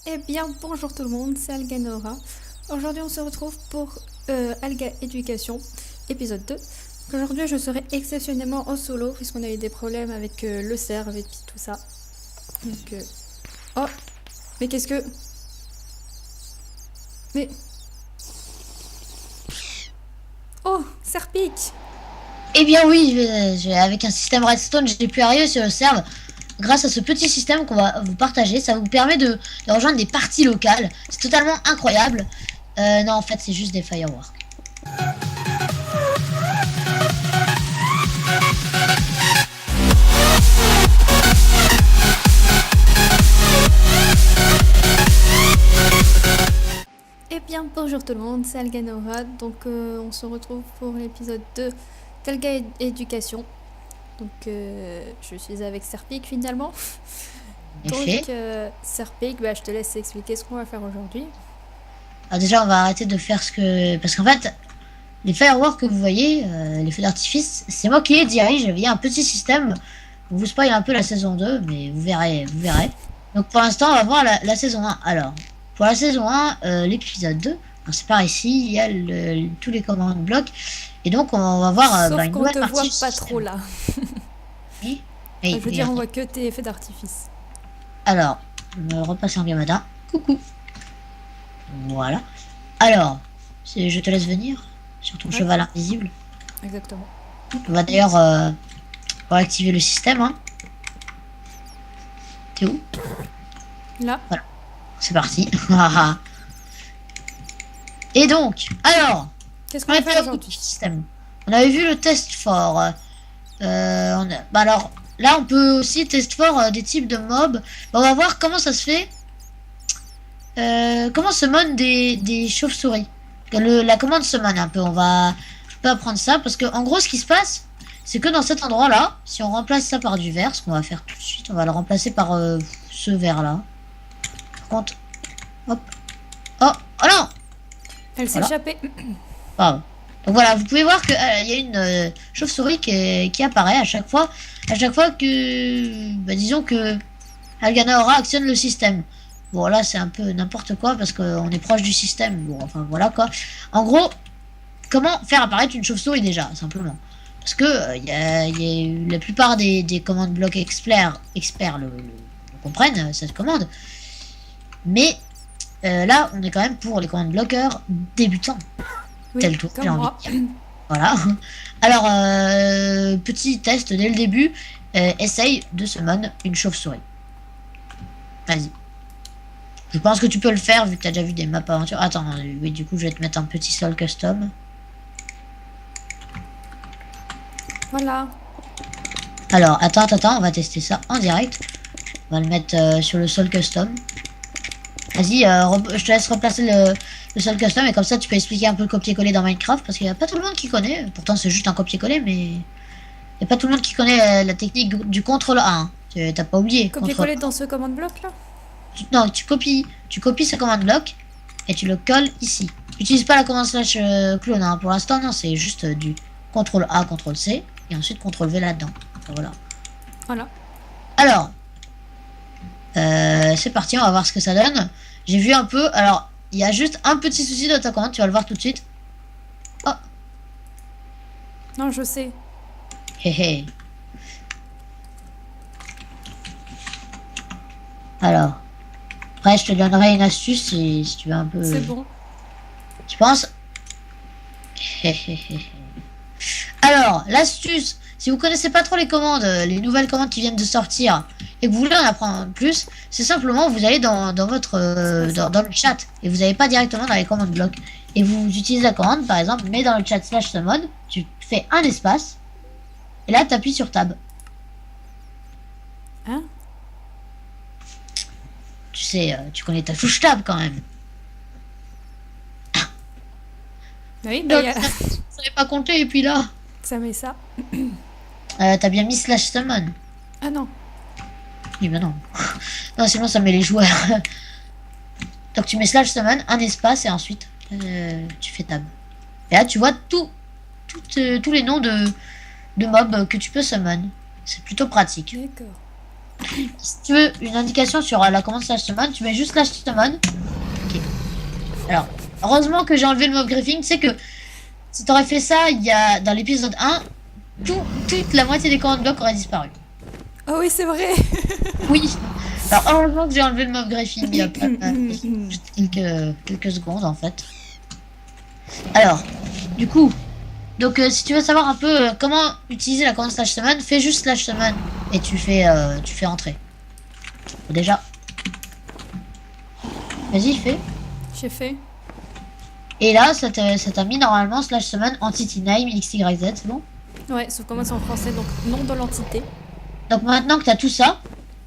Eh bien, bonjour tout le monde, c'est Alganora. Aujourd'hui, on se retrouve pour Alga Éducation, épisode 2. Aujourd'hui, je serai exceptionnellement en solo, puisqu'on a eu des problèmes avec le serve et puis tout ça. Donc, oh, mais qu'est-ce que... Mais... Oh, Serpic. Eh bien oui, avec un système Redstone, j'ai pu arriver sur le serve. Grâce à ce petit système qu'on va vous partager, ça vous permet de rejoindre des parties locales. C'est totalement incroyable. Non, en fait, c'est juste des fireworks. Eh bien, bonjour tout le monde, c'est Alganora. Donc, on se retrouve pour l'épisode 2 d'Alga Éducation. Donc, je suis avec Serpic finalement. En Donc, effet. Serpic, je te laisse expliquer ce qu'on va faire aujourd'hui. Alors déjà, on va arrêter de faire ce que... Parce qu'en fait, les fireworks que vous voyez, les feux d'artifice, c'est moi qui les dirige. Il y a un petit système. On vous spoil un peu la saison 2, mais vous verrez, vous verrez. Donc pour l'instant, on va voir la saison 1. Alors, pour la saison 1, l'épisode 2, c'est par ici, il y a tous les commandes blocs. Et donc, on va voir Sauf une qu'on nouvelle te voit partie du pas trop système. là. Oui, Enfin, oui, je veux oui, dire, on ok. voit que tes effets d'artifice. Alors, on va repasser un bien matin. Coucou. Voilà. Alors, je te laisse venir sur ton Ouais, cheval invisible. exactement. On va d'ailleurs activer le système. Hein. T'es où? Là, C'est parti. Et donc, alors, qu'est-ce on qu'on va était faire au bout du aujourd'hui? système. On avait vu le test fort. Alors, là, on peut aussi test fort des types de mobs. On va voir comment ça se fait. Comment summon des chauves-souris. La commande summon un peu. On va pas apprendre ça parce que, en gros, ce qui se passe, c'est que dans cet endroit-là, si on remplace ça par du vert, ce qu'on va faire tout de suite, on va le remplacer par ce vert-là. Par contre, hop. Oh, oh non! Elle s'est Voilà. échappée. Pardon. Donc voilà, vous pouvez voir qu'il y a une chauve-souris qui apparaît à chaque fois que, disons que Alganaora actionne le système. Bon là c'est un peu n'importe quoi parce qu'on est proche du système. Bon enfin voilà quoi. En gros, comment faire apparaître une chauve-souris déjà, simplement. Parce que la plupart des commandes blocs experts le comprennent, cette commande. Mais là, on est quand même pour les commandes bloqueurs débutants. Oui, Tel tour, j'ai comme envie moi. de dire. Voilà. Alors, petit test dès le début. Essaye de summon une chauve-souris. Vas-y. Je pense que tu peux le faire vu que tu as déjà vu des maps aventure. Attends, oui, du coup, je vais te mettre un petit sol custom. Voilà. Alors, attends, on va tester ça en direct. On va le mettre sur le sol custom. Vas-y, je te laisse replacer le sol custom et comme ça tu peux expliquer un peu le copier-coller dans Minecraft parce qu'il n'y a pas tout le monde qui connaît. Pourtant, c'est juste un copier-coller, mais il n'y a pas tout le monde qui connaît la technique du contrôle A. Hein. T'as pas oublié. Copier-coller dans ce commande bloc là. Non, tu copies ce commande bloc et tu le colles ici. Utilise pas la commande slash clone. Hein. Pour l'instant, non, c'est juste du contrôle A, contrôle C et ensuite contrôle V là-dedans. Enfin, voilà. Voilà. Alors, c'est parti, on va voir ce que ça donne. J'ai vu un peu. Alors, il y a juste un petit souci dans ta commande, tu vas le voir tout de suite. Oh, Non, je sais. hé hé. Alors, après, je te donnerai une astuce si tu veux un peu. C'est bon. Tu penses? Hé hé hé. Alors, l'astuce, si vous connaissez pas trop les commandes, les nouvelles commandes qui viennent de sortir, et que vous voulez en apprendre plus, c'est simplement vous allez dans votre dans le chat et vous n'allez pas directement dans les commandes blocs. Et vous utilisez la commande, par exemple, mais dans le chat slash summon, tu fais un espace, et là tu appuies sur tab. Hein? Tu sais, tu connais ta touche tab quand même. Oui, Donc, ça savait pas compter, et puis là, ça met ça. t'as bien mis slash summon. Ah non. Oui, ben non. Non, sinon ça met les joueurs. Donc tu mets slash summon, un espace, et ensuite tu fais tab. Et là tu vois tous les noms de mobs que tu peux summon. C'est plutôt pratique. D'accord. Si tu veux une indication sur la commande slash summon, tu mets juste slash summon. Ok. Alors, heureusement que j'ai enlevé le mob griffing. Tu sais que si t'aurais fait ça il y a dans l'épisode 1, toute la moitié des commandes blocs auraient disparu. Ah oui, c'est vrai. Oui. Alors, heureusement que j'ai enlevé le mob griffing il y a quelques secondes en fait. Alors, du coup, donc si tu veux savoir un peu comment utiliser la commande slash summon, fais juste slash summon et tu fais entrer. Déjà. Vas-y, fais. J'ai fait. Et là, ça t'a mis normalement slash summon entity name xyz, c'est bon? Ouais, sauf que moi c'est en français, donc nom de l'entité. Donc maintenant que tu as tout ça,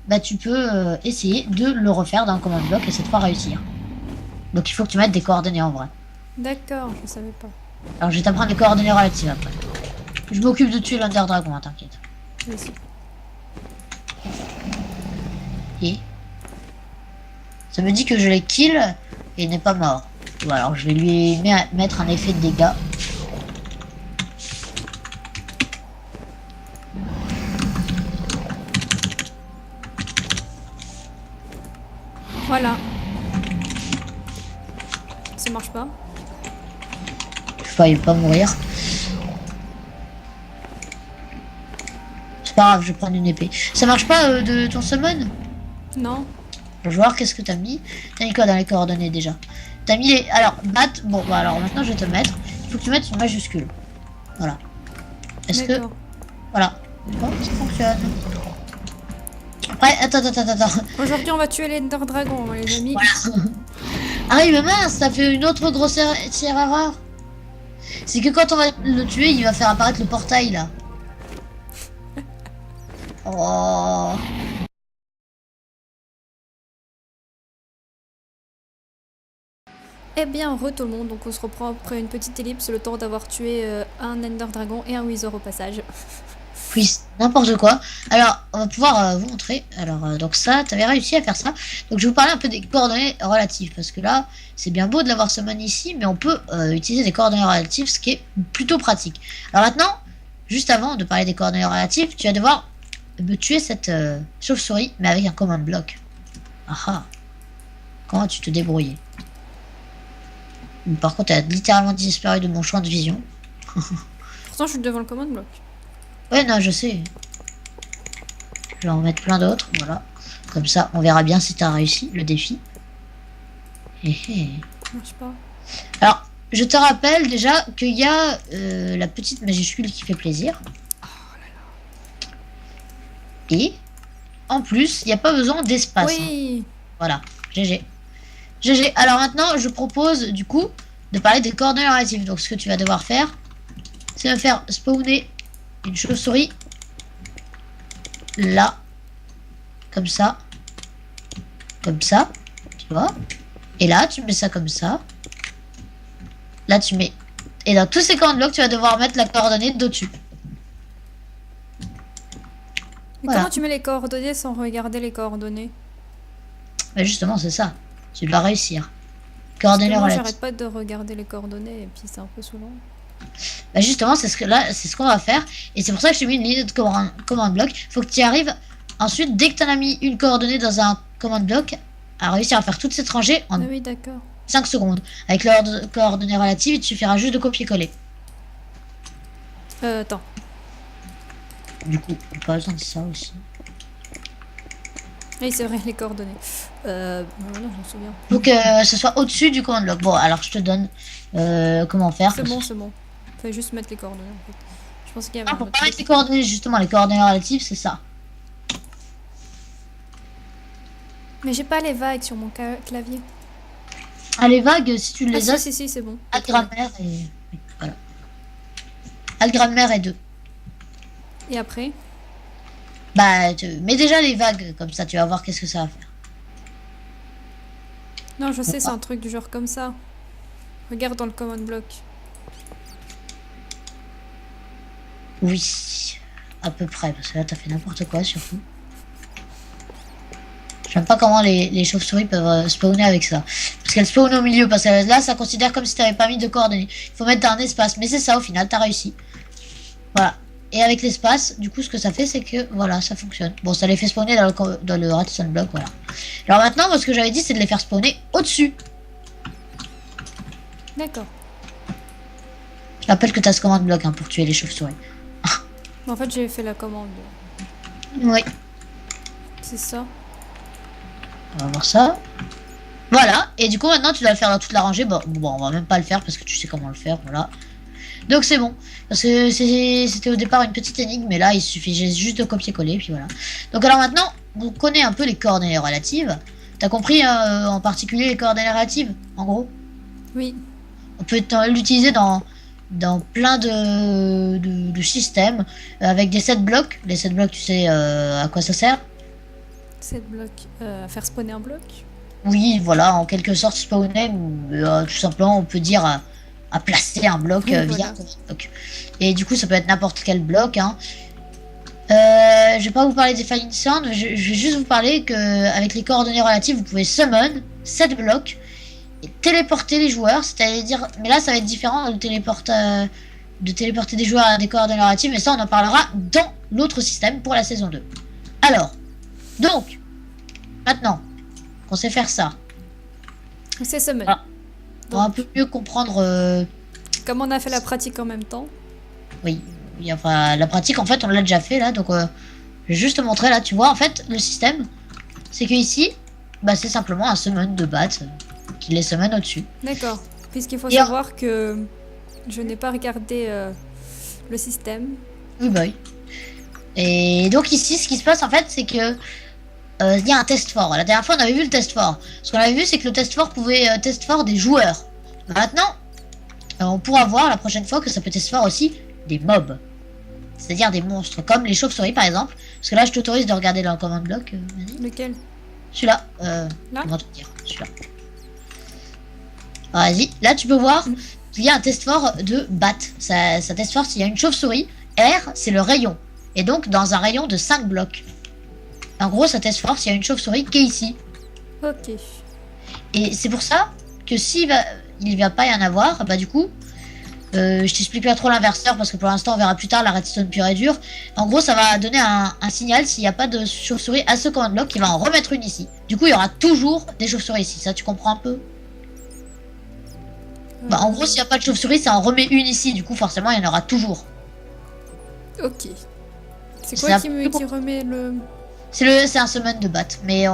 bah tu peux essayer de le refaire dans le command block et cette fois réussir. Donc il faut que tu mettes des coordonnées en vrai. D'accord, je savais pas. Alors je vais t'apprendre les coordonnées relatives après. Je m'occupe de tuer l'Under Dragon, hein, t'inquiète. Vas-y. Et ça me dit que je l'ai kill et il n'est pas mort. Ou alors je vais lui mettre un effet de dégâts. Voilà. Ça marche pas. Je failli pas mourir. C'est pas grave, je vais prendre une épée. Ça marche pas de ton summon? Non. Je vais voir qu'est-ce que t'as mis. T'as mis quoi dans les coordonnées déjà? T'as mis les... Alors, bat... Bon, bah alors maintenant je vais te mettre. Il faut que tu mettes une majuscule. Voilà. Est-ce que... Voilà. Bon, ça fonctionne. Après, attends. Aujourd'hui, on va tuer l'Ender Dragon, les amis. Voilà. Ah oui, mais mince, ça fait une autre grosse erreur. C'est que quand on va le tuer, il va faire apparaître le portail, là. Oh... Eh bien, re tout le monde, donc on se reprend après une petite ellipse, le temps d'avoir tué un Ender Dragon et un Wither au passage. Oui, n'importe quoi. Alors, on va pouvoir vous montrer. Alors, donc ça, t'avais réussi à faire ça. Donc, je vais vous parler un peu des coordonnées relatives. Parce que là, c'est bien beau de l'avoir summon ici, mais on peut utiliser des coordonnées relatives, ce qui est plutôt pratique. Alors maintenant, juste avant de parler des coordonnées relatives, tu vas devoir me tuer cette chauve-souris, mais avec un command block. Ah ah. Comment tu te débrouilles? Par contre, elle a littéralement disparu de mon champ de vision. Pourtant, je suis devant le command block. Ouais, non, je sais. Je vais en mettre plein d'autres, voilà. Comme ça, on verra bien si tu as réussi le défi. Ça marche pas. Alors, je te rappelle déjà qu'il y a la petite majuscule qui fait plaisir. Et, en plus, il n'y a pas besoin d'espace. Oui. Hein. Voilà, GG. GG. Alors maintenant, je propose, du coup, de parler des coordonnées relatives. Donc, ce que tu vas devoir faire, c'est me faire spawner une chauve-souris là, comme ça, tu vois. Et là, tu mets ça comme ça. Là, tu mets... Et dans tous ces command blocks, tu vas devoir mettre la coordonnée d'au-dessus. Mais comment tu mets les coordonnées sans regarder les coordonnées? Bah justement, c'est ça. Tu dois réussir. Coordonnées relatives. J'arrête pas de regarder les coordonnées et puis c'est un peu saoulant. Bah justement, c'est ce qu'on va faire. Et c'est pour ça que je t'ai mis une ligne de command block. Faut que tu y arrives. Ensuite, dès que tu en as mis une coordonnée dans un command block, à réussir à faire toutes ces rangées en 5 secondes. Avec l'ordre coordonnées relatives, il te suffira juste de copier-coller. Attends. Du coup, j'ai pas besoin de ça aussi. Oui, c'est vrai, les coordonnées. Non, je me souviens. Faut que ce soit au-dessus du command block. Bon, alors je te donne comment faire. C'est bon, c'est bon. Faut juste mettre les coordonnées en fait. Je pense qu'il y avait pour pas mettre les coordonnées, justement, les coordonnées relatives, c'est ça. Mais j'ai pas les vagues sur mon clavier. Ah, les vagues, si tu les as. Si, c'est bon. Alt grammaire et. Voilà. Alt grammaire et 2. Et après? Bah, mets déjà les vagues, comme ça, tu vas voir qu'est-ce que ça va faire. Non, je sais, c'est un truc du genre comme ça. Regarde dans le command block. Oui, à peu près, parce que là, t'as fait n'importe quoi, surtout. J'aime pas comment les chauves-souris peuvent spawner avec ça. Parce qu'elles spawnent au milieu, parce que là, ça considère comme si t'avais pas mis de coordonnées. Il faut mettre dans un espace, mais c'est ça, au final, t'as réussi. Voilà. Et avec l'espace, du coup, ce que ça fait, c'est que, voilà, ça fonctionne. Bon, ça les fait spawner dans le redstone block, voilà. Alors maintenant, moi, ce que j'avais dit, c'est de les faire spawner au-dessus. D'accord. Je rappelle que tu as ce commande bloc hein, pour tuer les chauves-souris. En fait, j'ai fait la commande. Oui, C'est ça. on va voir ça. Voilà, et du coup, maintenant, tu dois le faire dans toute la rangée. Bon, on va même pas le faire parce que tu sais comment le faire, voilà. Donc c'est bon. Parce que c'était au départ une petite énigme, mais là il suffit juste de copier-coller, puis voilà. Donc alors maintenant, on connaît un peu les coordonnées relatives. T'as compris en particulier les coordonnées relatives, en gros? Oui. On peut l'utiliser dans plein de systèmes, avec des set blocs. Les set blocs, tu sais à quoi ça sert? 7 blocs. Faire spawner un bloc. Oui, voilà, en quelque sorte spawner, ou tout simplement on peut dire à placer un bloc Oui, via voilà. un bloc. Et du coup, ça peut être n'importe quel bloc. Hein. Je vais pas vous parler des Falling Sound, je vais juste vous parler que avec les coordonnées relatives, vous pouvez summon 7 blocs et téléporter les joueurs, c'est-à-dire, mais là ça va être différent de téléporter des joueurs à des coordonnées relatives, mais ça on en parlera dans l'autre système pour la saison 2. Alors, donc, maintenant qu'on sait faire ça, C'est summon. Ah. pour un peu mieux comprendre, Comme on a fait la pratique en même temps. oui, enfin, la pratique en fait on l'a déjà fait là, donc je vais juste te montrer là, tu vois en fait le système, c'est que ici, bah c'est simplement un summon de bats qui les summon au-dessus. D'accord. Puisqu'il faut Et savoir que je n'ai pas regardé le système. Oui, bah oui. Et donc ici, ce qui se passe en fait, c'est que il y a un test fort. La dernière fois, on avait vu le test fort. Ce qu'on avait vu, c'est que le test fort pouvait test fort des joueurs. Maintenant, on pourra voir la prochaine fois que ça peut test fort aussi des mobs. C'est-à-dire des monstres, comme les chauves-souris par exemple. Parce que là, je t'autorise de regarder dans le command block. Vas-y. Lequel? Celui-là. Là Comment te dire? Celui-là. Vas-y. Là, tu peux voir qu'il y a un test fort de bat. Ça test fort s'il y a une chauve-souris. R, c'est le rayon. Et donc, dans un rayon de 5 blocs. En gros, ça teste fort s'il y a une chauve-souris qui est ici. Ok. Et c'est pour ça que s'il va pas y en avoir, bah du coup, je t'explique pas trop l'inverseur parce que pour l'instant, on verra plus tard la redstone pure et dure. En gros, ça va donner un signal s'il n'y a pas de chauve-souris à ce command block, il va en remettre une ici. Du coup, il y aura toujours des chauves-souris ici. Ça, tu comprends un peu? Bah, en gros, s'il n'y a pas de chauve-souris, ça en remet une ici. Du coup, forcément, il y en aura toujours. Ok. C'est C'est quoi un qui peu remet le... C'est un summon de bat. Mais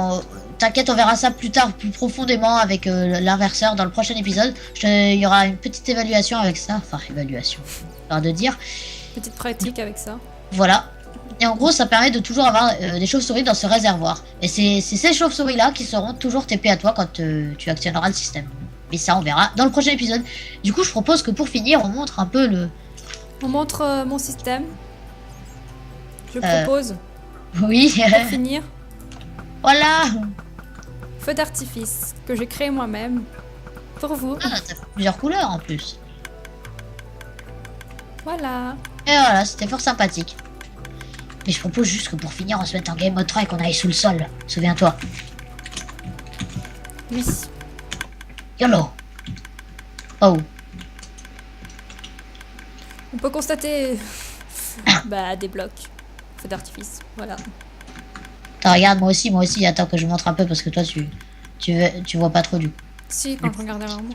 t'inquiète, on verra ça plus tard, plus profondément avec l'inverseur dans le prochain épisode. Il y aura une petite évaluation avec ça. Enfin, évaluation, peur de dire. Petite pratique avec ça. Voilà. Et en gros, ça permet de toujours avoir des chauves-souris dans ce réservoir. Et c'est ces chauves-souris-là qui seront toujours TP à toi quand tu actionneras le système. Mais ça, on verra dans le prochain épisode. Du coup, je propose que pour finir, on montre un peu le... On montre mon système. Je propose, Oui, pour finir, voilà. feu d'artifice que j'ai créé moi-même pour vous. Ah, t'as plusieurs couleurs en plus. Voilà. Et voilà, c'était fort sympathique. Mais je propose juste que pour finir, on se mette en game mode 3 et qu'on aille sous le sol. Souviens-toi. Oui. YOLO. Oh. On peut constater bah, des blocs. Feu d'artifice. Voilà. Attends, regarde, moi aussi. Attends que je montre un peu parce que toi, tu vois pas trop du coup. Si, quand je regarde derrière moi.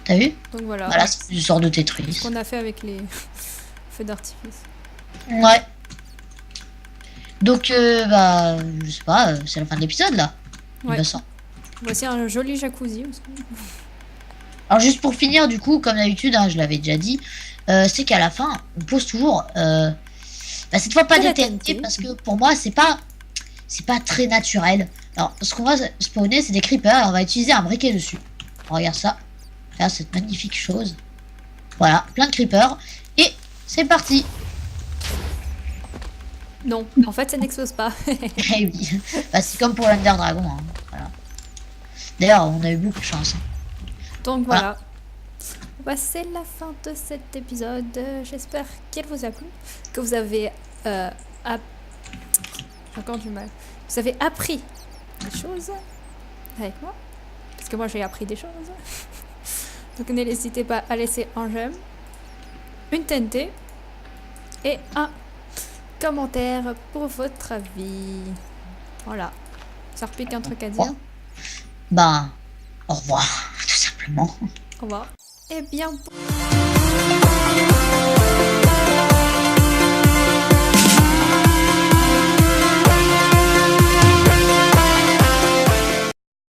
T'as vu? Donc voilà. Voilà, c'est une sorte de Tetris. Ce qu'on a fait avec les feux d'artifice. Ouais. Donc, bah, je sais pas, c'est la fin de l'épisode là. Il Ouais. me semble. Voici un joli jacuzzi aussi. Alors, juste pour finir, du coup, comme d'habitude, hein, je l'avais déjà dit, c'est qu'à la fin, on pose toujours. Bah, cette fois, pas De la des TNT TNT. parce que pour moi, c'est pas très naturel. Alors, ce qu'on va spawner, c'est des creepers. On va utiliser un briquet dessus. Regarde ça. Regarde cette magnifique chose. Voilà, plein de creepers. Et c'est parti. Non, en fait, ça n'explose pas. Eh oui, bah, c'est comme pour l'Under Dragon. Hein. Voilà. D'ailleurs, on a eu beaucoup de chance. Hein. Donc voilà. Bah, c'est la fin de cet épisode. J'espère qu'il vous a plu. Que vous avez... J'ai encore du mal. Vous avez appris des choses avec moi. Parce que moi, j'ai appris des choses. Donc n'hésitez pas à laisser un j'aime, une TNT, et un commentaire pour votre avis. Voilà. Ça repique un truc à dire. Ben, au revoir, tout simplement. Au revoir. Eh bien...